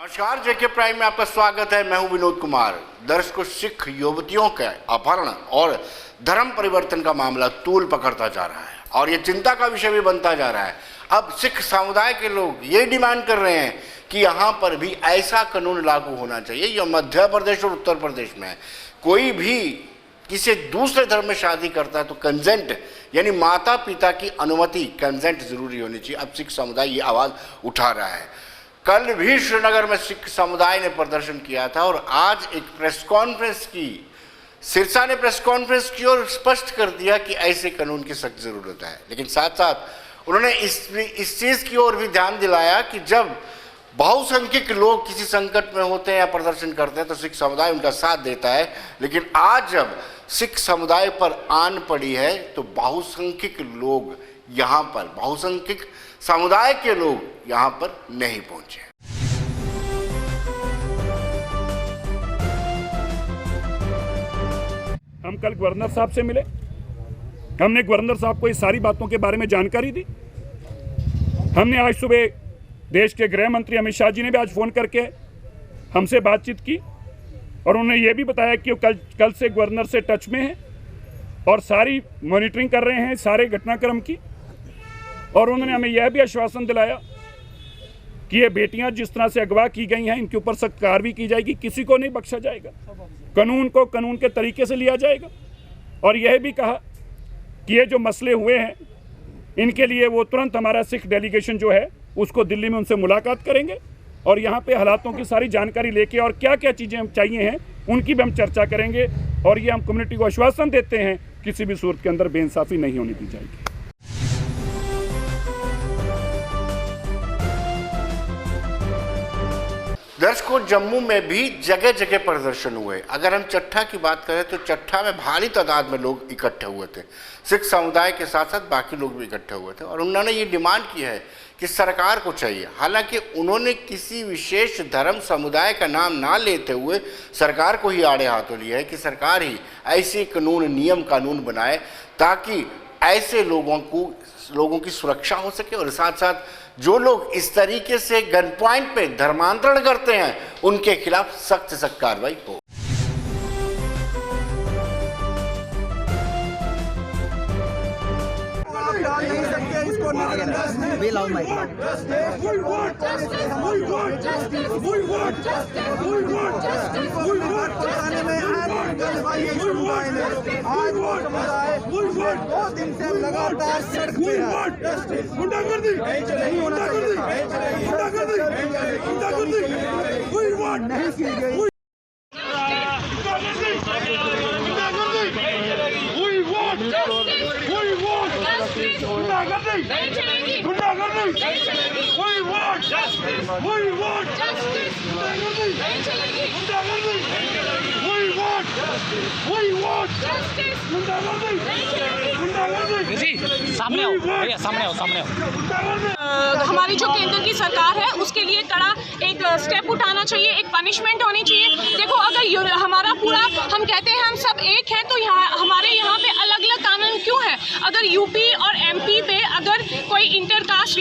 नमस्कार, जेके प्राइम में आपका स्वागत है। मैं हूं विनोद कुमार। दर्शकों, सिख युवतियों के अपहरण और धर्म परिवर्तन का मामला तूल पकड़ता जा रहा है और ये चिंता का विषय भी बनता जा रहा है। अब सिख समुदाय के लोग ये डिमांड कर रहे हैं कि यहाँ पर भी ऐसा कानून लागू होना चाहिए। यह मध्य प्रदेश और उत्तर प्रदेश में है। कोई भी किसी दूसरे धर्म में शादी करता है तो कंसेंट यानी माता पिता की अनुमति, कंसेंट जरूरी होनी चाहिए। अब सिख समुदाय ये आवाज़ उठा रहा है। कल भी श्रीनगर में सिख समुदाय ने प्रदर्शन किया था और आज एक प्रेस कॉन्फ्रेंस की, सिरसा ने प्रेस कॉन्फ्रेंस की और स्पष्ट कर दिया कि ऐसे कानून की सख्त ज़रूरत है। लेकिन साथ साथ उन्होंने इस चीज़ की ओर भी ध्यान दिलाया कि जब बहुसंख्यक लोग किसी संकट में होते हैं या प्रदर्शन करते हैं तो सिख समुदाय उनका साथ देता है। लेकिन आज जब सिख समुदाय पर आन पड़ी है तो बहुसंख्यक लोग यहाँ पर, बहुसंख्यक समुदाय के लोग यहाँ पर नहीं पहुंचे। हम कल गवर्नर साहब से मिले। हमने गवर्नर साहब को इस सारी बातों के बारे में जानकारी दी। हमने आज सुबह देश के गृह मंत्री अमित शाह जी ने भी आज फ़ोन करके हमसे बातचीत की और उन्होंने ये भी बताया कि वो कल से गवर्नर से टच में है और सारी मॉनिटरिंग कर रहे हैं सारे घटनाक्रम की। और उन्होंने हमें यह भी आश्वासन दिलाया कि ये बेटियां जिस तरह से अगवा की गई हैं इनके ऊपर सख्त कार्रवाई की जाएगी, किसी को नहीं बख्शा जाएगा, कानून को कानून के तरीके से लिया जाएगा। और यह भी कहा कि ये जो मसले हुए हैं इनके लिए वो तुरंत हमारा सिख डेलीगेशन जो है उसको दिल्ली में उनसे मुलाकात करेंगे और यहाँ पे हालातों की सारी जानकारी लेके और क्या क्या चीज़ें चाहिए हैं उनकी भी हम चर्चा करेंगे। और ये हम कम्युनिटी को आश्वासन देते हैं किसी भी सूरत के अंदर बेइंसाफ़ी नहीं होने दी जाएगी। दर्शकों, जम्मू में भी जगह जगह प्रदर्शन हुए। अगर हम चट्ठा की बात करें तो चट्ठा में भारी तादाद में लोग इकट्ठे हुए थे। सिख समुदाय के साथ साथ बाकी लोग भी इकट्ठे हुए थे और उन्होंने ये डिमांड की है कि सरकार को चाहिए, हालांकि उन्होंने किसी विशेष धर्म समुदाय का नाम ना लेते हुए सरकार को ही आड़े हाथों लिया है कि सरकार ही ऐसे कानून, नियम कानून बनाए ताकि ऐसे लोगों की सुरक्षा हो सके और साथ साथ जो लोग इस तरीके से गन पॉइंट पे धर्मांतरण करते हैं उनके खिलाफ सख्त से सख्त कार्रवाई हो। दो दिन से लगातार सड़क पे है। गुंडागर्दी नहीं होना चाहिए, नहीं की गई। सामने आओ भैया, सामने आओ, सामने आओ। हमारी जो केंद्र की सरकार है उसके लिए कड़ा एक स्टेप उठाना चाहिए, एक पनिशमेंट होनी चाहिए। देखो, अगर हमारा पूरा, हम कहते हैं हम सब एक हैं, तो हमारे यहाँ पे अलग अलग कानून क्यों है? अगर यूपी और एमपी पे अगर कोई इंटरकास्ट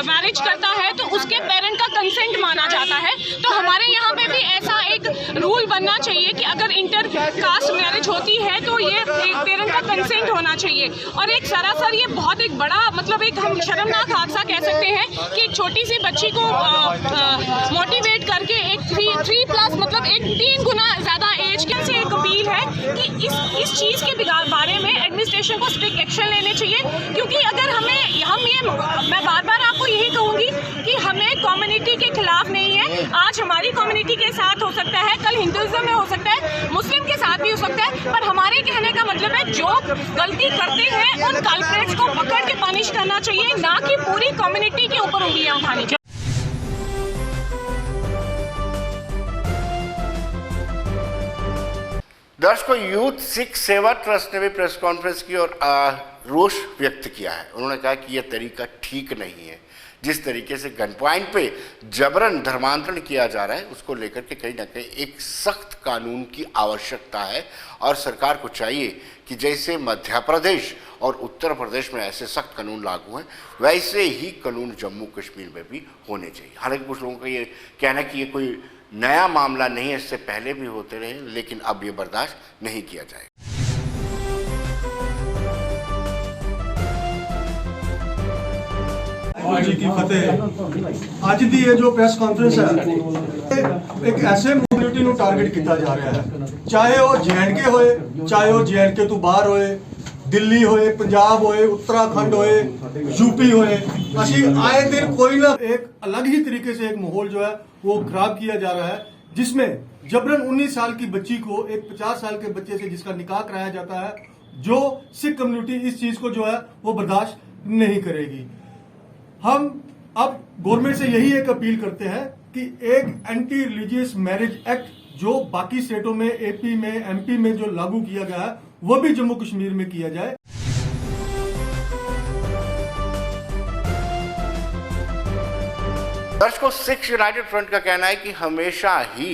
मैरिज करता है तो उसके पेरेंट का कंसेंट माना जाता है, तो हमारे यहाँ पे भी ऐसा एक रूल बनना चाहिए कि अगर इंटरकास्ट मैरिज होती है तो ये पेरेंट का कंसेंट होना चाहिए। और एक सरासर ये बहुत एक बड़ा, मतलब एक हम शर्मनाक हादसा कह सकते हैं कि एक छोटी सी बच्ची को मोटिवेट करके एक 3+ मतलब एक 3 गुना ज़्यादा एज के से एक अपील है कि इस चीज़ के बारे में एडमिनिस्ट्रेशन को स्ट्रिक्ट एक्शन लेने चाहिए। क्योंकि अगर मैं बार बार आपको यही कहूँगी कि हमें कम्युनिटी के खिलाफ नहीं है। आज हमारी कम्युनिटी के साथ हो सकता है, कल हिंदुज़म में हो सकता है, मुस्लिम के साथ भी हो सकता है, पर हमारे कहने का मतलब है जो गलती करते हैं उन कल्प्रेट्स को पकड़ के पनिश करना चाहिए, ना कि पूरी कम्युनिटी के ऊपर उंगलियां उठानी चाहिए। दर्शकों, यूथ सिख सेवा ट्रस्ट ने भी प्रेस कॉन्फ्रेंस की और रोष व्यक्त किया है। उन्होंने कहा कि यह तरीका ठीक नहीं है। जिस तरीके से गन पॉइंट पे जबरन धर्मांतरण किया जा रहा है, उसको लेकर के कहीं ना कहीं एक सख्त कानून की आवश्यकता है। और सरकार को चाहिए कि जैसे मध्य प्रदेश और उत्तर प्रदेश में ऐसे सख्त कानून लागू हैं, वैसे ही कानून जम्मू कश्मीर में भी होने चाहिए। हालांकि कुछ लोगों का ये कहना है कि ये कोई नया मामला नहीं है, इससे पहले भी होते रहे, लेकिन अब ये बर्दाश्त नहीं किया जाएगा। जी की फतेह। ਅੱਜ ਦੀ ਇਹ ਜੋ ਪ੍ਰੈਸ ਕਾਨਫਰੰਸ ਹੈ ਇੱਕ ਐਸੇ ਕਮਿਊਨਿਟੀ ਨੂੰ ਟਾਰਗੇਟ ਕੀਤਾ ਜਾ ਰਿਹਾ ਹੈ, ਚਾਹੇ ਉਹ JNK ਹੋਏ, ਚਾਹੇ ਉਹ JNK ਤੋਂ ਬਾਹਰ ਹੋਏ, दिल्ली होए, पंजाब होए, उत्तराखंड होए, यूपी होए। ਅਸੀਂ आए दिन कोई ना एक अलग ही तरीके से एक माहौल जो है वो खराब किया जा रहा है, जिसमें जबरन 19 साल की बच्ची को एक 50 साल के बच्चे से जिसका निकाह कराया जाता है, जो सिख कम्युनिटी इस चीज को जो है वो बर्दाश्त नहीं करेगी। हम अब गवर्नमेंट से यही एक अपील करते हैं कि एक एंटी रिलीजियस मैरिज एक्ट जो बाकी स्टेटों में, AP में, MP में जो लागू किया गया है, वो भी जम्मू कश्मीर में किया जाए। दर्शकों, सिख यूनाइटेड फ्रंट का कहना है कि हमेशा ही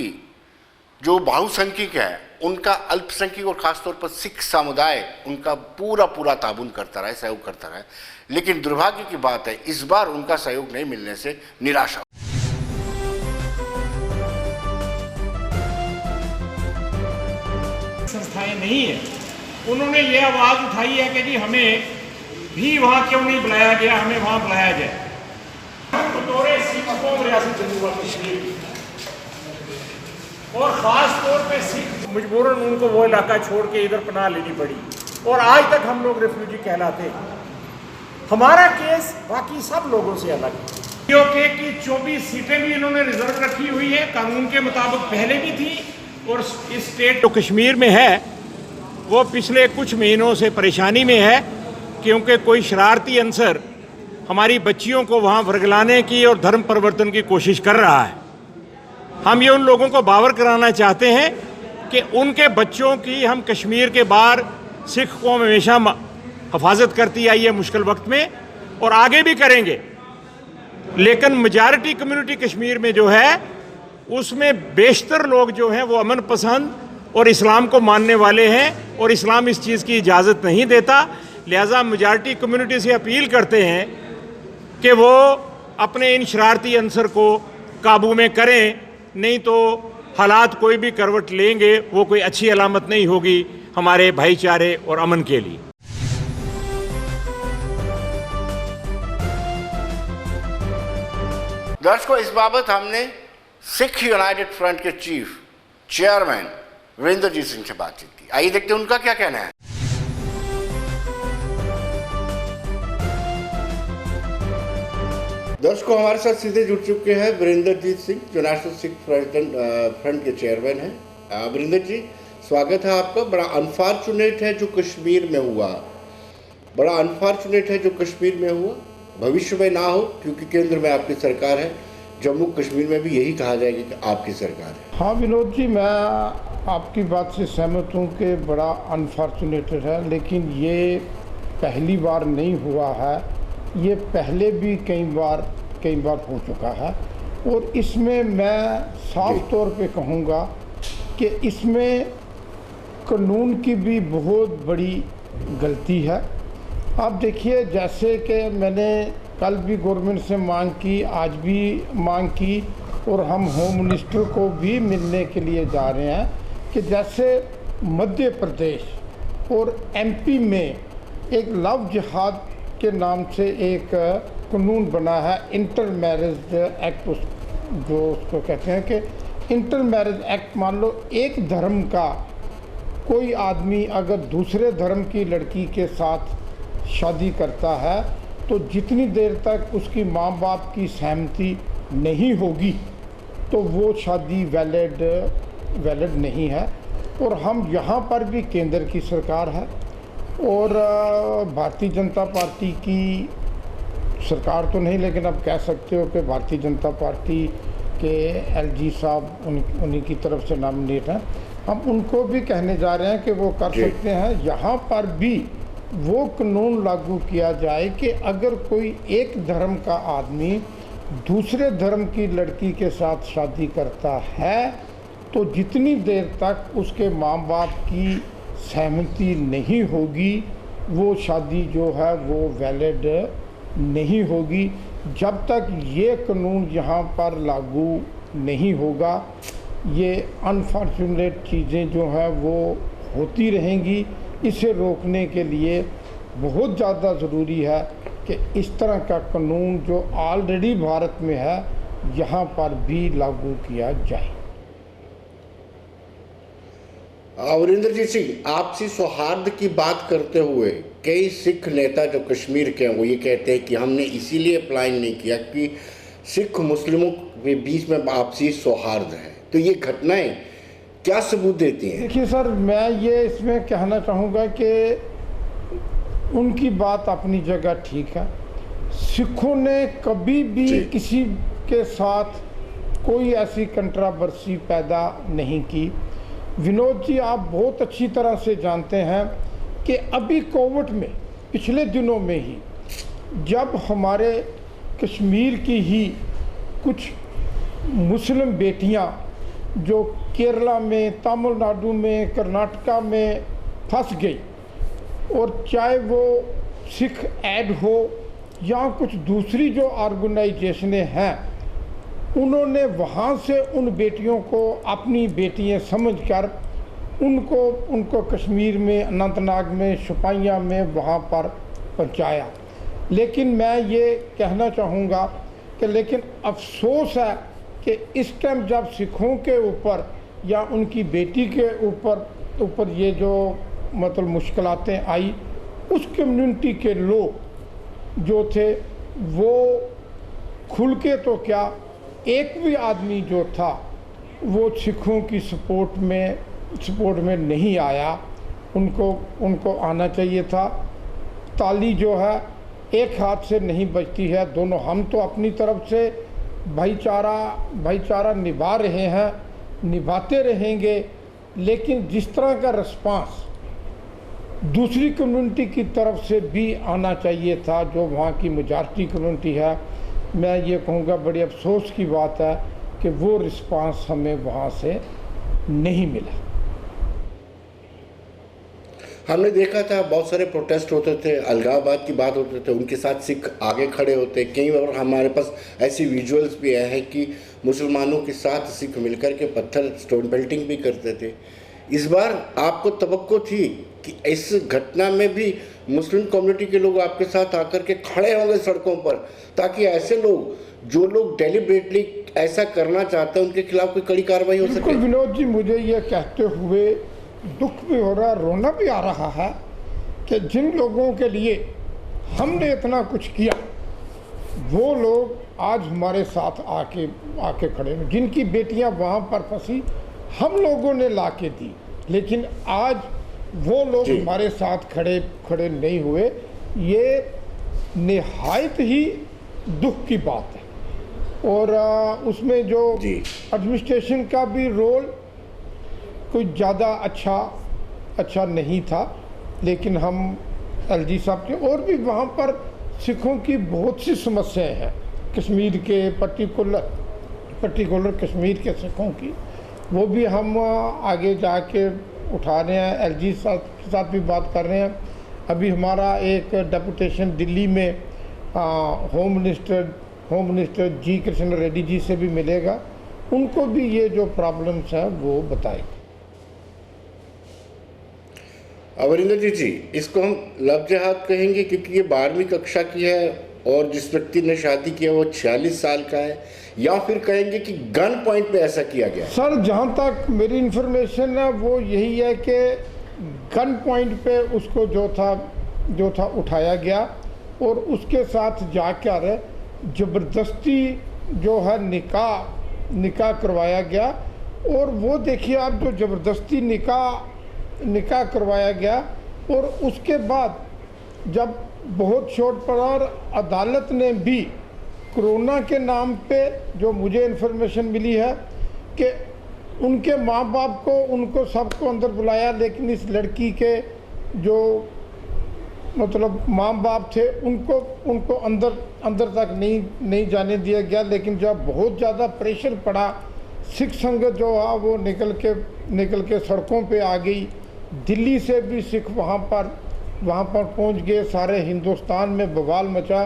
जो बहुसंख्यक है उनका अल्पसंख्यक और खासतौर पर सिख समुदाय उनका पूरा ताबून करता रहा है, सहयोग करता रहा है। लेकिन दुर्भाग्य की बात है, इस बार उनका सहयोग नहीं मिलने से निराशा। संस्थाएं नहीं है, उन्होंने ये आवाज़ उठाई है कि जी हमें भी वहाँ क्यों नहीं बुलाया गया, हमें वहाँ बुलाया जाए। बतौर सिख कौम रियासत जम्मू व कश्मीर और ख़ास तौर पे सिख मजबूरन उनको वो इलाका छोड़ के इधर पनाह लेनी पड़ी और आज तक हम लोग रेफ्यूजी कहलाते हैं। हमारा केस बाकी सब लोगों से अलग है। POK की 24 सीटें भी इन्होंने रिजर्व रखी हुई है, कानून के मुताबिक पहले भी थी। और इस स्टेट जो कश्मीर में है वो पिछले कुछ महीनों से परेशानी में है, क्योंकि कोई शरारती अंसर हमारी बच्चियों को वहाँ वर्गलाने की और धर्म परिवर्तन की कोशिश कर रहा है। हम ये उन लोगों को बावर कराना चाहते हैं कि उनके बच्चों की हम कश्मीर के बाहर सिख कौम हमेशा हिफाजत करती आई है मुश्किल वक्त में, और आगे भी करेंगे। लेकिन मेजॉरिटी कम्युनिटी कश्मीर में जो है उसमें बेशतर लोग जो हैं वो अमन पसंद और इस्लाम को मानने वाले हैं, और इस्लाम इस चीज़ की इजाज़त नहीं देता। लिहाजा मेजॉरिटी कम्युनिटी से अपील करते हैं कि वो अपने इन शरारती अंसर को काबू में करें, नहीं तो हालात कोई भी करवट लेंगे वो कोई अच्छी अलामत नहीं होगी हमारे भाईचारे और अमन के लिए। दर्शकों, इस बाबत हमने सिख यूनाइटेड फ्रंट के चीफ चेयरमैन वीरेंद्रजीत सिंह से बातचीत की। आइए देखते हैं उनका क्या कहना है। दर्शकों, हमारे साथ सीधे जुड़ चुके हैं वीरेंद्रजीत सिंह, जो नेशनल सिख फ्रंट के चेयरमैन हैं। वीरेंद्र जी, स्वागत है आपका। बड़ा अनफॉर्चुनेट है जो कश्मीर में हुआ, बड़ा अनफॉर्चुनेट है जो कश्मीर में हुआ। भविष्य में ना हो, क्योंकि केंद्र में आपकी सरकार है, जम्मू कश्मीर में भी यही कहा जाएगा कि आपकी सरकार है। हाँ विनोद जी, मैं आपकी बात से सहमत हूँ कि बड़ा अनफॉर्चुनेटेड है, लेकिन ये पहली बार नहीं हुआ है, ये पहले भी कई बार हो चुका है। और इसमें मैं साफ तौर पे कहूँगा कि इसमें कानून की भी बहुत बड़ी गलती है। आप देखिए, जैसे कि मैंने कल भी गवर्नमेंट से मांग की, आज भी मांग की, और हम होम मिनिस्टर को भी मिलने के लिए जा रहे हैं कि जैसे मध्य प्रदेश और MP में एक लव जिहाद के नाम से एक कानून बना है, इंटर मैरिज एक्ट, जो उसको कहते हैं कि इंटर मैरिज एक्ट। मान लो एक धर्म का कोई आदमी अगर दूसरे धर्म की लड़की के साथ शादी करता है तो जितनी देर तक उसकी माँ बाप की सहमति नहीं होगी तो वो शादी वैलिड नहीं है। और हम यहाँ पर भी केंद्र की सरकार है और भारतीय जनता पार्टी की सरकार तो नहीं, लेकिन अब कह सकते हो कि भारतीय जनता पार्टी के LG साहब उन्हीं की तरफ से नॉमिनेट हैं। हम उनको भी कहने जा रहे हैं कि वो कर सकते हैं। यहाँ पर भी वो कानून लागू किया जाए कि अगर कोई एक धर्म का आदमी दूसरे धर्म की लड़की के साथ शादी करता है तो जितनी देर तक उसके माँ बाप की सहमति नहीं होगी वो शादी जो है वो वैलिड नहीं होगी। जब तक ये कानून यहाँ पर लागू नहीं होगा ये अनफॉर्चुनेट चीज़ें जो हैं वो होती रहेंगी। इसे रोकने के लिए बहुत ज़्यादा ज़रूरी है कि इस तरह का कानून जो ऑलरेडी भारत में है यहाँ पर भी लागू किया जाए। अमरिंदरजीत सिंह, आपसी सौहार्द की बात करते हुए कई सिख नेता जो कश्मीर के हैं वो ये कहते हैं कि हमने इसीलिए अप्लाई नहीं किया कि सिख मुस्लिमों के बीच में आपसी सौहार्द है, तो ये घटनाएं क्या सबूत देती हैं? देखिए सर, मैं ये इसमें कहना चाहूँगा कि उनकी बात अपनी जगह ठीक है। सिखों ने कभी भी किसी के साथ कोई ऐसी कंट्रावर्सी पैदा नहीं की। विनोद जी, आप बहुत अच्छी तरह से जानते हैं कि अभी कोविड में पिछले दिनों में ही जब हमारे कश्मीर की ही कुछ मुस्लिम बेटियां जो केरला में, तमिलनाडु में, कर्नाटका में फंस गई और चाहे वो सिख ऐड हो या कुछ दूसरी जो ऑर्गेनाइजेशनें हैं, उन्होंने वहाँ से उन बेटियों को अपनी बेटियाँ समझकर उनको कश्मीर में, अनंतनाग में, शोपियां में वहाँ पर पहुँचाया। लेकिन मैं ये कहना चाहूँगा कि लेकिन अफसोस है कि इस टाइम जब सिखों के ऊपर या उनकी बेटी के ऊपर ये जो मतलब मुश्किलातें आई, उस कम्युनिटी के लोग जो थे वो खुल के तो क्या, एक भी आदमी जो था वो सिखों की सपोर्ट में नहीं आया। उनको आना चाहिए था। ताली जो है एक हाथ से नहीं बजती है, दोनों। हम तो अपनी तरफ से भाईचारा निभा रहे हैं, निभाते रहेंगे, लेकिन जिस तरह का रिस्पांस दूसरी कम्युनिटी की तरफ से भी आना चाहिए था, जो वहाँ की मेजॉरिटी कम्युनिटी है, मैं ये कहूँगा बड़ी अफसोस की बात है कि वो रिस्पांस हमें वहाँ से नहीं मिला। हमने देखा था बहुत सारे प्रोटेस्ट होते थे, अलगाववाद की बात होते थे, उनके साथ सिख आगे खड़े होते। कई बार हमारे पास ऐसी विजुअल्स भी आए हैं कि मुसलमानों के साथ सिख मिलकर के पत्थर स्टोन पेल्टिंग भी करते थे। इस बार आपको तवक्को थी कि इस घटना में भी मुस्लिम कम्युनिटी के लोग आपके साथ आकर के खड़े होंगे सड़कों पर, ताकि ऐसे लोग जो लोग डेलिब्रेटली ऐसा करना चाहते हैं उनके खिलाफ कोई कड़ी कार्रवाई हो सके? विनोद जी, मुझे ये कहते हुए दुख भी हो रहा है, रोना भी आ रहा है कि जिन लोगों के लिए हमने इतना कुछ किया वो लोग आज हमारे साथ आके खड़े हैं। जिनकी बेटियां वहाँ पर फंसी हम लोगों ने ला के दी, लेकिन आज वो लोग हमारे साथ खड़े नहीं हुए। ये निहायत ही दुख की बात है। और उसमें जो एडमिनिस्ट्रेशन का भी रोल कोई ज़्यादा अच्छा नहीं था, लेकिन हम एलजी साहब के और भी वहाँ पर सिखों की बहुत सी समस्याएं हैं, कश्मीर के पर्टिकुलर कश्मीर के सिखों की, वो भी हम आगे जाके उठा रहे हैं। एलजी साहब के साथ भी बात कर रहे हैं। अभी हमारा एक डेपुटेशन दिल्ली में होम मिनिस्टर जी कृष्ण रेड्डी जी से भी मिलेगा, उनको भी ये जो प्रॉब्लम्स हैं वो बताएंगे। अमरिंदरजीत जी, इसको हम लव जिहाद कहेंगे क्योंकि ये 12वीं कक्षा की है और जिस व्यक्ति ने शादी किया वो 46 साल का है, या फिर कहेंगे कि गन पॉइंट पे ऐसा किया गया? सर, जहाँ तक मेरी इन्फॉर्मेशन है वो यही है कि गन पॉइंट पे उसको जो था उठाया गया और उसके साथ जाकर ज़बरदस्ती जो है निकाह करवाया गया। और वो देखिए आप, जो ज़बरदस्ती निकाह करवाया गया और उसके बाद जब बहुत चोट पड़ा और अदालत ने भी कोरोना के नाम पे, जो मुझे इन्फॉर्मेशन मिली है कि उनके माँ बाप को, उनको सबको अंदर बुलाया, लेकिन इस लड़की के जो मतलब माँ बाप थे उनको अंदर तक नहीं जाने दिया गया। लेकिन जब बहुत ज़्यादा प्रेशर पड़ा, सिख संगत जो है वो निकल के सड़कों पे आ गई। दिल्ली से भी सिख वहाँ पर पहुँच गए, सारे हिंदुस्तान में बवाल मचा।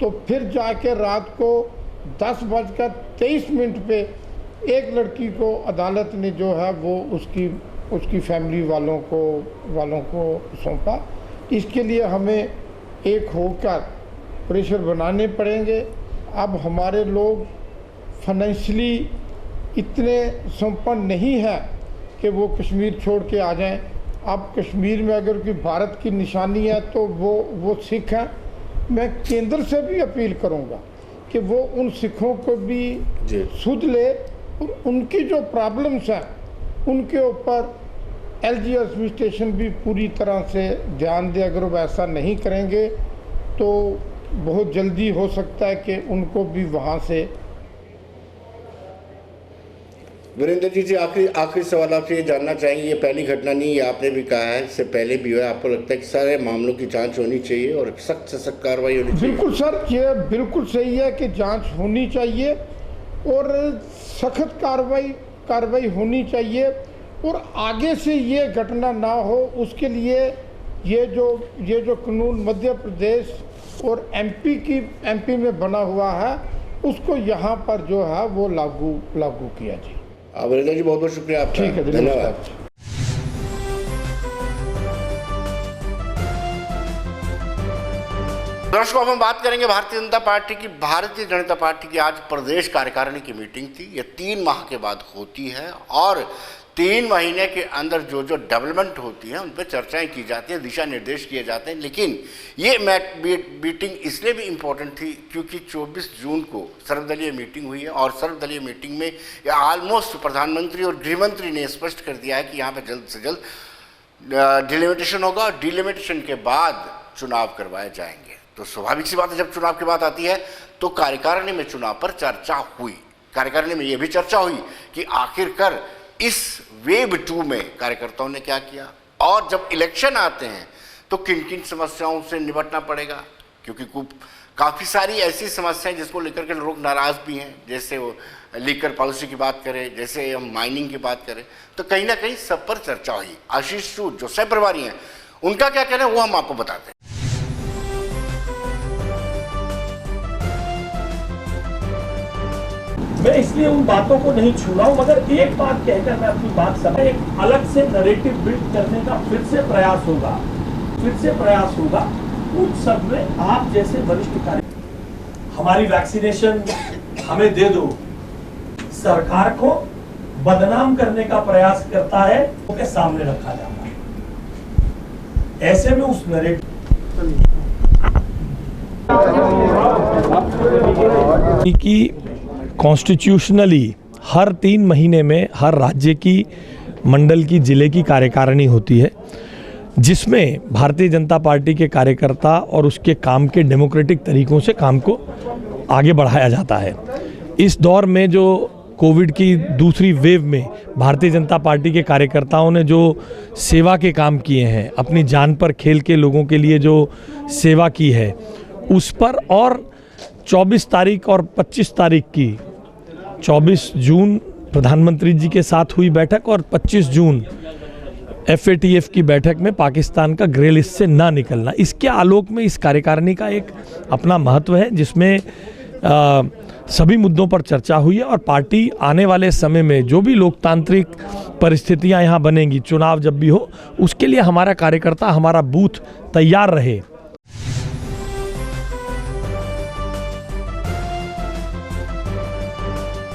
तो फिर जाके रात को 10:23 पे एक लड़की को अदालत ने जो है वो उसकी फैमिली वालों को सौंपा। इसके लिए हमें एक होकर प्रेशर बनाने पड़ेंगे। अब हमारे लोग फाइनेंशियली इतने संपन्न नहीं है कि वो कश्मीर छोड़ के आ जाएं। अब कश्मीर में अगर कोई भारत की निशानी है तो वो सिख हैं। मैं केंद्र से भी अपील करूंगा कि वो उन सिखों को भी सुध ले और उनकी जो प्रॉब्लम्स हैं उनके ऊपर एलजी एडमिनिस्ट्रेशन भी पूरी तरह से ध्यान दे। अगर वो ऐसा नहीं करेंगे तो बहुत जल्दी हो सकता है कि उनको भी वहाँ से। वीरेंद्र जी आखिरी सवाल आपसे ये जानना चाहेंगे, ये पहली घटना नहीं, ये आपने भी कहा है इससे पहले भी हुआ। आपको लगता है कि सारे मामलों की जांच होनी चाहिए और सख्त से सख्त कार्रवाई होनी चाहिए? बिल्कुल सर, ये बिल्कुल सही है कि जांच होनी चाहिए और सख्त कार्रवाई होनी चाहिए और आगे से ये घटना ना हो उसके लिए ये जो कानून मध्य प्रदेश और एमपी में बना हुआ है उसको यहाँ पर जो है वो लागू किया जाए। वीरेंद्र जी बहुत बहुत शुक्रिया आपका। ठीक है, धन्यवाद। दर्शकों, हम बात करेंगे भारतीय जनता पार्टी की। भारतीय जनता पार्टी की आज प्रदेश कार्यकारिणी की मीटिंग थी। ये 3 माह के बाद होती है और 3 महीने के अंदर जो डेवलपमेंट होती है उन पर चर्चाएं की जाती हैं, दिशा निर्देश किए जाते हैं। लेकिन ये मीटिंग इसलिए भी इम्पोर्टेंट थी क्योंकि 24 जून को सर्वदलीय मीटिंग हुई है और सर्वदलीय मीटिंग में ऑलमोस्ट प्रधानमंत्री और गृहमंत्री ने स्पष्ट कर दिया है कि यहाँ पर जल्द से जल्द डिलिमिटेशन होगा और डिलिमिटेशन के बाद चुनाव करवाए जाएंगे। तो स्वाभाविक सी बात है, जब चुनाव की बात आती है तो कार्यकारिणी में चुनाव पर चर्चा हुई। कार्यकारिणी में यह भी चर्चा हुई कि आखिरकार इस वेव 2 में कार्यकर्ताओं ने क्या किया और जब इलेक्शन आते हैं तो किन किन समस्याओं से निपटना पड़ेगा, क्योंकि काफ़ी सारी ऐसी समस्याएं जिसको लेकर के लोग नाराज़ भी हैं। जैसे वो लीकर पॉलिसी की बात करें, जैसे हम माइनिंग की बात करें, तो कहीं ना कहीं सब पर चर्चा हुई। आशीष सूद जो सह प्रभारी हैं, उनका क्या कहना है वो हम आपको बताते हैं। मैं इसलिए उन बातों को नहीं छू रहा हूं, मगर एक बात कहकर मैं अपनी बात समझ, एक अलग से नैरेटिव बिल्ड करने का फिर से प्रयास होगा उन सब में आप जैसे वरिष्ठ कार्य। हमारी वैक्सीनेशन हमें दे दो, सरकार को बदनाम करने का प्रयास करता है, उसके सामने रखा जाता है। ऐसे में उस नैरेटिव की कॉन्स्टिट्यूशनली हर 3 महीने में हर राज्य की मंडल की जिले की कार्यकारिणी होती है, जिसमें भारतीय जनता पार्टी के कार्यकर्ता और उसके काम के डेमोक्रेटिक तरीकों से काम को आगे बढ़ाया जाता है। इस दौर में जो कोविड की दूसरी वेव में भारतीय जनता पार्टी के कार्यकर्ताओं ने जो सेवा के काम किए हैं, अपनी जान पर खेल के लोगों के लिए जो सेवा की है, उस पर और 24 तारीख और 25 तारीख की 24 जून प्रधानमंत्री जी के साथ हुई बैठक और 25 जून FATF की बैठक में पाकिस्तान का ग्रे लिस्ट से ना निकलना, इसके आलोक में इस कार्यकारिणी का एक अपना महत्व है, जिसमें सभी मुद्दों पर चर्चा हुई है। और पार्टी आने वाले समय में जो भी लोकतांत्रिक परिस्थितियां यहाँ बनेंगी, चुनाव जब भी हो, उसके लिए हमारा कार्यकर्ता, हमारा बूथ तैयार रहे।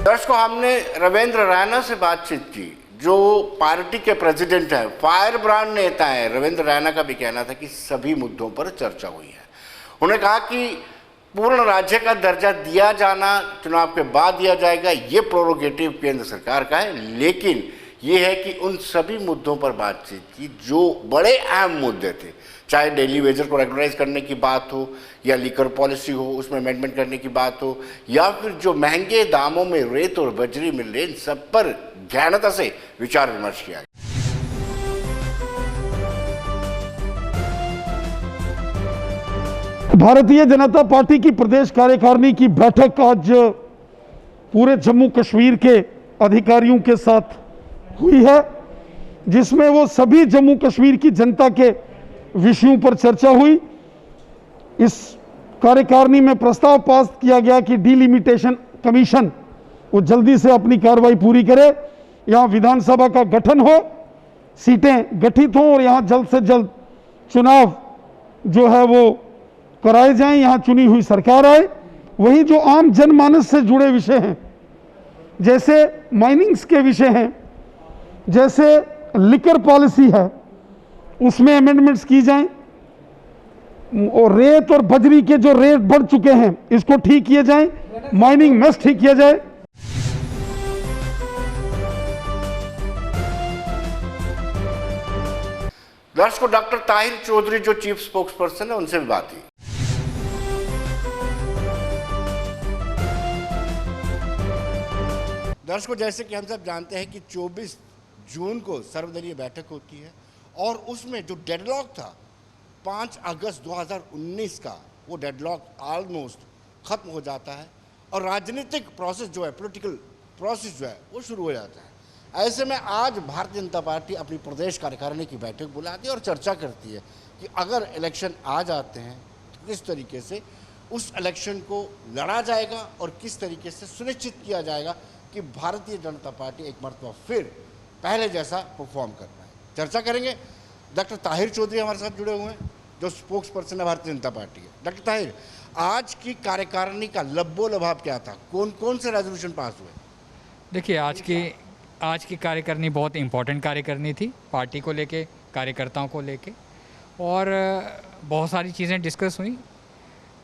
दर्शकों, हमने रविंद्र रैना से बातचीत की, जो पार्टी के प्रेसिडेंट हैं, फायर ब्रांड नेता है। रविंद्र रैना का भी कहना था कि सभी मुद्दों पर चर्चा हुई है। उन्होंने कहा कि पूर्ण राज्य का दर्जा दिया जाना चुनाव के बाद दिया जाएगा, ये प्रोरोगेटिव केंद्र सरकार का है, लेकिन ये है कि उन सभी मुद्दों पर बातचीत की जो बड़े अहम मुद्दे थे, चाहे डेली वेजर को रेगुलराइज करने की बात हो या लीकर पॉलिसी हो, उसमें अमेंडमेंट करने की बात हो, या फिर जो महंगे दामों में रेत और बजरी मिल रही, इन सब पर गहनता से विचार विमर्श किया। भारतीय जनता पार्टी की प्रदेश कार्यकारिणी की बैठक आज पूरे जम्मू कश्मीर के अधिकारियों के साथ हुई है, जिसमें वो सभी जम्मू कश्मीर की जनता के विषयों पर चर्चा हुई। इस कार्यकारिणी में प्रस्ताव पास किया गया कि डिलिमिटेशन कमीशन वो जल्दी से अपनी कार्रवाई पूरी करे, यहाँ विधानसभा का गठन हो, सीटें गठित हों और यहाँ जल्द से जल्द चुनाव जो है वो कराए जाएं, यहाँ चुनी हुई सरकार आए। वहीं जो आम जनमानस से जुड़े विषय हैं, जैसे माइनिंग्स के विषय हैं, जैसे लिकर पॉलिसी है, उसमें अमेंडमेंट्स की जाएं और रेत और बजरी के जो रेट बढ़ चुके हैं इसको ठीक किए जाएं, माइनिंग मेस ठीक किया जाए। दर्शकों, डॉक्टर ताहिर चौधरी जो चीफ स्पोक्स पर्सन है, उनसे भी बात हुई। दर्शकों, जैसे कि हम सब जानते हैं कि 24 जून को सर्वदलीय बैठक होती है और उसमें जो डेडलॉक था 5 अगस्त 2019 का, वो डेडलॉक ऑलमोस्ट खत्म हो जाता है और राजनीतिक प्रोसेस जो है, पॉलिटिकल प्रोसेस जो है, वो शुरू हो जाता है। ऐसे में आज भारतीय जनता पार्टी अपनी प्रदेश कार्यकारिणी की बैठक बुलाती है और चर्चा करती है कि अगर इलेक्शन आ जाते हैं तो किस तरीके से उस इलेक्शन को लड़ा जाएगा और किस तरीके से सुनिश्चित किया जाएगा कि भारतीय जनता पार्टी एक मरतबा फिर पहले जैसा परफॉर्म कर पाए। चर्चा करेंगे। डॉक्टर ताहिर चौधरी हमारे साथ जुड़े हुए हैं, जो स्पोक्स पर्सन है भारतीय जनता पार्टी के। डॉक्टर ताहिर, आज की कार्यकारिणी का लब्बो लभाव क्या था? कौन कौन से रेजोल्यूशन पास हुए? देखिए, आज की कार्यकारिणी बहुत इम्पोर्टेंट कार्यकारिणी थी, पार्टी को लेके, कार्यकर्ताओं को लेके, और बहुत सारी चीज़ें डिस्कस हुई,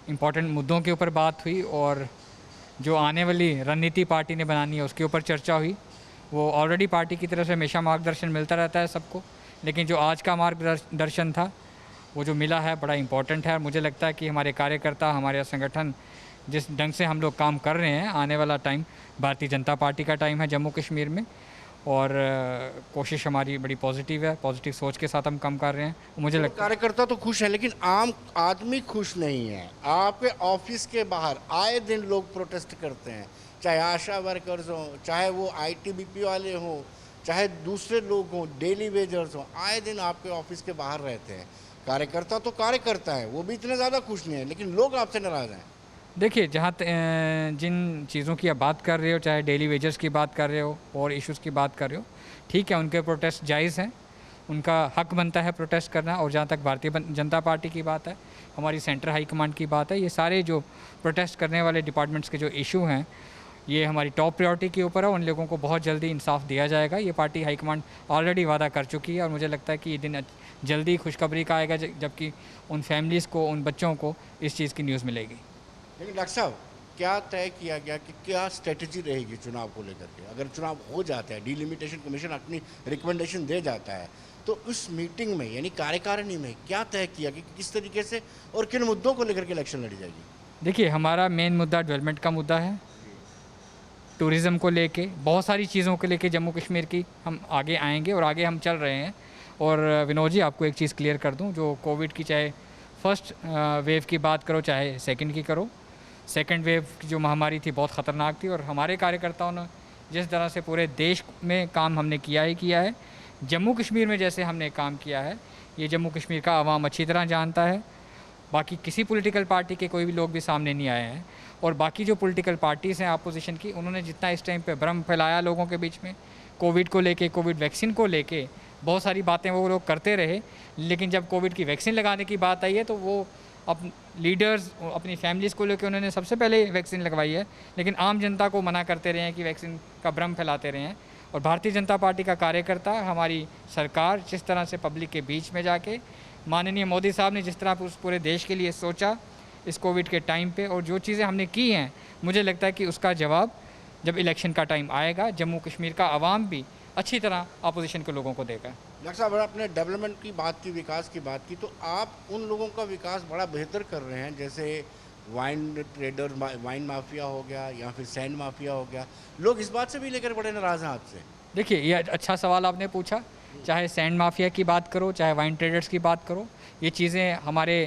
इम्पोर्टेंट मुद्दों के ऊपर बात हुई और जो आने वाली रणनीति पार्टी ने बनानी है उसके ऊपर चर्चा हुई। वो ऑलरेडी पार्टी की तरफ से हमेशा मार्गदर्शन मिलता रहता है सबको, लेकिन जो आज का मार्गदर्शन था वो जो मिला है बड़ा इम्पोर्टेंट है। मुझे लगता है कि हमारे कार्यकर्ता, हमारे संगठन जिस ढंग से हम लोग काम कर रहे हैं, आने वाला टाइम भारतीय जनता पार्टी का टाइम है जम्मू कश्मीर में, और कोशिश हमारी बड़ी पॉजिटिव है, पॉजिटिव सोच के साथ हम काम कर रहे हैं। मुझे लगता है कार्यकर्ता तो खुश है, लेकिन आम आदमी खुश नहीं है। आपके ऑफिस के बाहर आए दिन लोग प्रोटेस्ट करते हैं, चाहे आशा वर्कर्स हों, चाहे वो आईटीबीपी वाले हों, चाहे दूसरे लोग हों, डेली वेजर्स हों, आए दिन आपके ऑफिस के बाहर रहते हैं। कार्यकर्ता तो कार्यकर्ता है, वो भी इतने ज़्यादा खुश नहीं है, लेकिन लोग आपसे नाराज़ हैं। देखिए, जहाँ जिन चीज़ों की आप बात कर रहे हो, चाहे डेली वेजर्स की बात कर रहे हो और इश्यूज़ की बात कर रहे हो, ठीक है, उनके प्रोटेस्ट जायज़ हैं, उनका हक बनता है प्रोटेस्ट करना। और जहाँ तक भारतीय जनता पार्टी की बात है, हमारी सेंट्रल हाई कमांड की बात है, ये सारे जो प्रोटेस्ट करने वाले डिपार्टमेंट्स के जो इशू हैं, ये हमारी टॉप प्रायोरिटी के ऊपर है। उन लोगों को बहुत जल्दी इंसाफ दिया जाएगा। ये पार्टी हाईकमांड ऑलरेडी वादा कर चुकी है और मुझे लगता है कि ये दिन जल्दी खुशखबरी का आएगा, जबकि उन फैमिलीज़ को, उन बच्चों को इस चीज़ की न्यूज़ मिलेगी। लेकिन डॉक्टर साहब, क्या तय किया गया कि क्या स्ट्रेटजी रहेगी चुनाव को लेकर के? अगर चुनाव हो जाता है, डिलिमिटेशन कमीशन अपनी रिकमेंडेशन दे जाता है, तो उस मीटिंग में यानी कार्यकारिणी में क्या तय किया कि किस तरीके से और किन मुद्दों को लेकर के इलेक्शन लड़ी जाएगी? देखिए, हमारा मेन मुद्दा डेवलपमेंट का मुद्दा है, टूरिज़्म को लेके, बहुत सारी चीज़ों को लेके जम्मू कश्मीर की हम आगे आएंगे और आगे हम चल रहे हैं। और विनोद जी, आपको एक चीज़ क्लियर कर दूं, जो कोविड की चाहे फर्स्ट वेव की बात करो चाहे सेकंड की करो, सेकंड वेव की जो महामारी थी बहुत ख़तरनाक थी और हमारे कार्यकर्ताओं ने जिस तरह से पूरे देश में काम हमने किया है, जम्मू कश्मीर में जैसे हमने काम किया है, ये जम्मू कश्मीर का आवाम अच्छी तरह जानता है। बाकी किसी पॉलिटिकल पार्टी के कोई भी लोग भी सामने नहीं आए हैं, और बाकी जो पॉलिटिकल पार्टीज़ हैं अपोजिशन की, उन्होंने जितना इस टाइम पे भ्रम फैलाया लोगों के बीच में कोविड को लेके, कोविड वैक्सीन को लेके, बहुत सारी बातें वो लोग करते रहे, लेकिन जब कोविड की वैक्सीन लगाने की बात आई है तो वो लीडर्स अपनी फैमिलीज़ को लेकर उन्होंने सबसे पहले वैक्सीन लगवाई है, लेकिन आम जनता को मना करते रहे हैं कि वैक्सीन का भ्रम फैलाते रहे हैं। और भारतीय जनता पार्टी का कार्यकर्ता, हमारी सरकार जिस तरह से पब्लिक के बीच में जाके, माननीय मोदी साहब ने जिस तरह उस पूरे देश के लिए सोचा इस कोविड के टाइम पे, और जो चीज़ें हमने की हैं, मुझे लगता है कि उसका जवाब जब इलेक्शन का टाइम आएगा जम्मू कश्मीर का आवाम भी अच्छी तरह अपोजिशन के लोगों को देगा। डॉक्टर साहब, अगर आपने डेवलपमेंट की बात की, विकास की बात की, तो आप उन लोगों का विकास बड़ा बेहतर कर रहे हैं, जैसे वाइन ट्रेडर, वाइन माफिया हो गया या फिर सैंड माफिया हो गया, लोग इस बात से भी लेकर बड़े नाराज़ हैं आपसे। देखिए, ये अच्छा सवाल आपने पूछा। चाहे सैंड माफिया की बात करो, चाहे वाइन ट्रेडर्स की बात करो, ये चीज़ें हमारे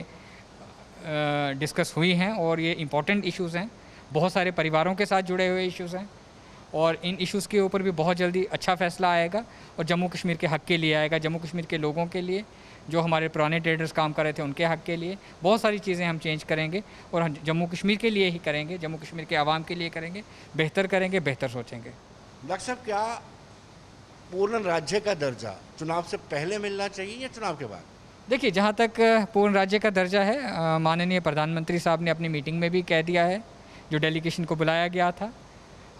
डिस्कस हुई हैं और ये इम्पॉर्टेंट इश्यूज़ हैं, बहुत सारे परिवारों के साथ जुड़े हुए इश्यूज़ हैं और इन इश्यूज़ के ऊपर भी बहुत जल्दी अच्छा फैसला आएगा और जम्मू कश्मीर के हक़ के लिए आएगा, जम्मू कश्मीर के लोगों के लिए, जो हमारे पुराने ट्रेडर्स काम कर रहे थे उनके हक़ के लिए। बहुत सारी चीज़ें हम चेंज करेंगे और हम जम्मू कश्मीर के लिए ही करेंगे, जम्मू कश्मीर के आवाम के लिए करेंगे, बेहतर करेंगे, बेहतर सोचेंगे। डॉक्टर साहब, क्या पूर्ण राज्य का दर्जा चुनाव से पहले मिलना चाहिए या चुनाव के बाद? देखिए, जहाँ तक पूर्ण राज्य का दर्जा है, माननीय प्रधानमंत्री साहब ने अपनी मीटिंग में भी कह दिया है, जो डेलीगेशन को बुलाया गया था,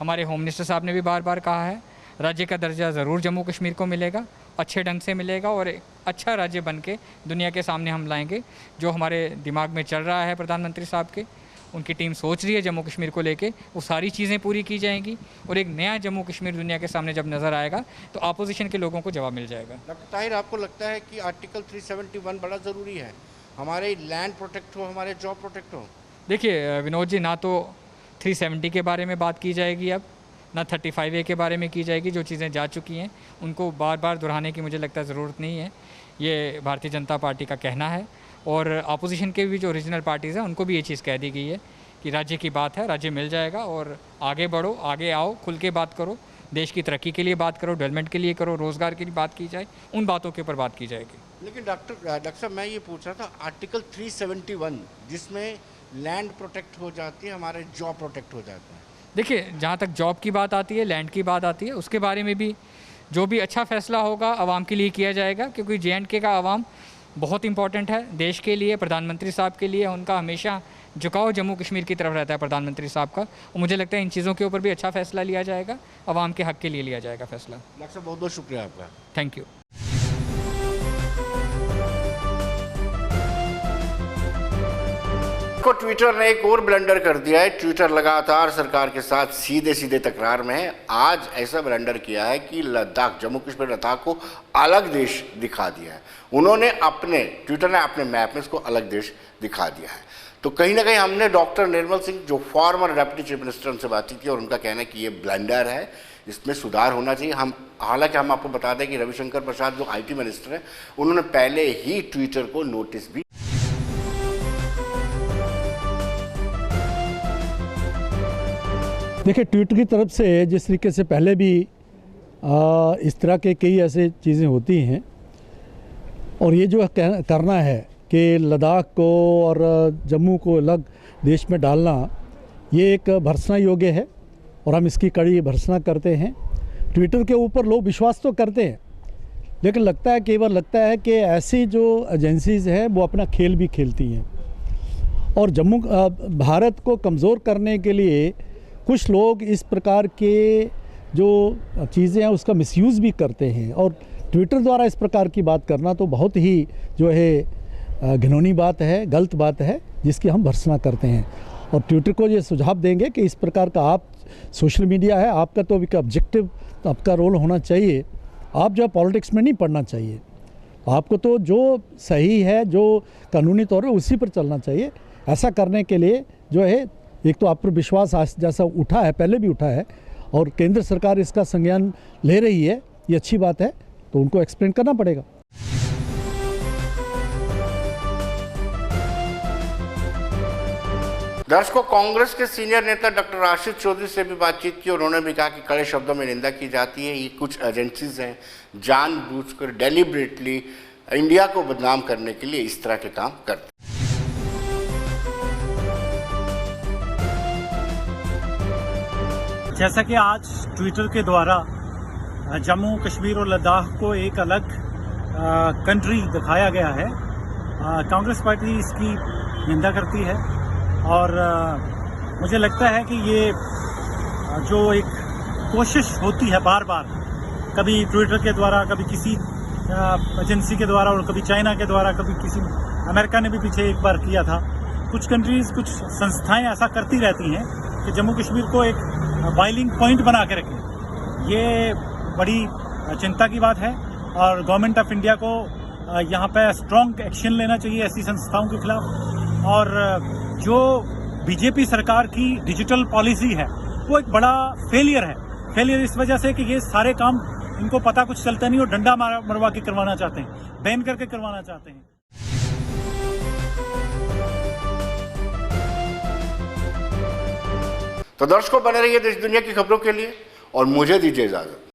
हमारे होम मिनिस्टर साहब ने भी बार बार कहा है, राज्य का दर्जा ज़रूर जम्मू कश्मीर को मिलेगा, अच्छे ढंग से मिलेगा और एक अच्छा राज्य बन के दुनिया के सामने हम लाएंगे। जो हमारे दिमाग में चल रहा है प्रधानमंत्री साहब के, उनकी टीम सोच रही है जम्मू कश्मीर को लेके, वो सारी चीज़ें पूरी की जाएंगी और एक नया जम्मू कश्मीर दुनिया के सामने जब नज़र आएगा तो अपोजिशन के लोगों को जवाब मिल जाएगा। डॉक्टर ताहिर, आपको लगता है कि आर्टिकल 371 बड़ा ज़रूरी है, हमारे लैंड प्रोटेक्ट हो, हमारे जॉब प्रोटेक्ट हो? देखिए विनोद जी, ना तो 370 के बारे में बात की जाएगी अब, ना 35A के बारे में की जाएगी। जो चीज़ें जा चुकी हैं उनको बार बार दोहराने की मुझे लगता है ज़रूरत नहीं है। ये भारतीय जनता पार्टी का कहना है और अपोजिशन के भी जो रीजनल पार्टीज़ हैं उनको भी ये चीज़ कह दी गई है कि राज्य की बात है, राज्य मिल जाएगा और आगे बढ़ो, आगे आओ, खुल के बात करो, देश की तरक्की के लिए बात करो, डेवलपमेंट के लिए करो, रोज़गार के लिए बात की जाए, उन बातों के ऊपर बात की जाएगी। लेकिन डॉक्टर साहब, मैं ये पूछ रहा था, आर्टिकल 371 जिसमें लैंड प्रोटेक्ट हो जाती है, हमारे जॉब प्रोटेक्ट हो जाते हैं। देखिए, जहाँ तक जॉब की बात आती है, लैंड की बात आती है, उसके बारे में भी जो भी अच्छा फैसला होगा आवाम के लिए किया जाएगा, क्योंकि J&K का आवाम बहुत इंपॉर्टेंट है देश के लिए, प्रधानमंत्री साहब के लिए। उनका हमेशा झुकाव जम्मू कश्मीर की तरफ रहता है प्रधानमंत्री साहब का, और मुझे लगता है इन चीज़ों के ऊपर भी अच्छा फैसला लिया जाएगा, आवाम के हक़ के लिए लिया जाएगा फैसला। डॉक्टर साहब, बहुत बहुत शुक्रिया आपका। Thank you. को ट्विटर ने एक और ब्लंडर कर दिया है। ट्विटर लगातार सरकार के साथ सीधे सीधे तकरार में है। आज ऐसा ब्लंडर किया है कि लद्दाख, जम्मू कश्मीर लद्दाख को अलग देश दिखा दिया है। उन्होंने ट्विटर ने अपने मैप में इसको अलग देश दिखा दिया है। तो कहीं ना कहीं हमने डॉक्टर निर्मल सिंह, जो फॉर्मर डिप्टी चीफ मिनिस्टर, उनसे बातचीत की और उनका कहना है कि ये ब्लंडर है, इसमें सुधार होना चाहिए। हालांकि हम आपको बता दें कि रविशंकर प्रसाद जो IT मिनिस्टर हैं, उन्होंने पहले ही ट्विटर को नोटिस भी। देखिए, ट्विटर की तरफ से जिस तरीके से पहले भी इस तरह के कई ऐसे चीज़ें होती हैं और ये जो करना है कि लद्दाख को और जम्मू को अलग देश में डालना, ये एक भर्त्सना योग्य है और हम इसकी कड़ी भर्त्सना करते हैं। ट्विटर के ऊपर लोग विश्वास तो करते हैं, लेकिन केवल लगता है कि ऐसी जो एजेंसीज़ हैं वो अपना खेल भी खेलती हैं और भारत को कमज़ोर करने के लिए कुछ लोग इस प्रकार के जो चीज़ें हैं उसका मिसयूज़ भी करते हैं। और ट्विटर द्वारा इस प्रकार की बात करना तो बहुत ही जो है घिनौनी बात है, गलत बात है, जिसकी हम भर्त्सना करते हैं। और ट्विटर को ये सुझाव देंगे कि इस प्रकार का आप सोशल मीडिया है, आपका तो एक ऑब्जेक्टिव आपका रोल होना चाहिए। आप जो पॉलिटिक्स में नहीं पढ़ना चाहिए, आपको तो जो सही है, जो कानूनी तौर पर उसी पर चलना चाहिए। ऐसा करने के लिए जो है एक तो आप पर विश्वास जैसा उठा है, पहले भी उठा है और केंद्र सरकार इसका संज्ञान ले रही है, ये अच्छी बात है, तो उनको एक्सप्लेन करना पड़ेगा। दर्शकों, कांग्रेस के सीनियर नेता डॉक्टर आशीष चौधरी से भी बातचीत की। उन्होंने भी कहा कि कड़े शब्दों में निंदा की जाती है। ये कुछ एजेंसीज हैं जानबूझकर डेलिबरेटली इंडिया को बदनाम करने के लिए इस तरह के काम करते हैं। जैसा कि आज ट्विटर के द्वारा जम्मू कश्मीर और लद्दाख को एक अलग कंट्री दिखाया गया है, कांग्रेस पार्टी इसकी निंदा करती है और मुझे लगता है कि ये जो एक कोशिश होती है बार बार, कभी ट्विटर के द्वारा, कभी किसी एजेंसी के द्वारा और कभी चाइना के द्वारा, कभी किसी अमेरिका ने भी पीछे एक बार किया था। कुछ कंट्रीज़, कुछ संस्थाएं ऐसा करती रहती हैं कि जम्मू कश्मीर को एक बाइलिंग पॉइंट बना के रखें। ये बड़ी चिंता की बात है और गवर्नमेंट ऑफ इंडिया को यहाँ पे स्ट्रॉन्ग एक्शन लेना चाहिए ऐसी संस्थाओं के खिलाफ। और जो बीजेपी सरकार की डिजिटल पॉलिसी है वो एक बड़ा फेलियर है। फेलियर इस वजह से कि ये सारे काम इनको पता कुछ चलता नहीं और डंडा मरवा के करवाना चाहते हैं, बैन करके करवाना चाहते हैं। तो दर्शकों, बने रहिए देश दुनिया की खबरों के लिए और मुझे दीजिए इजाजत।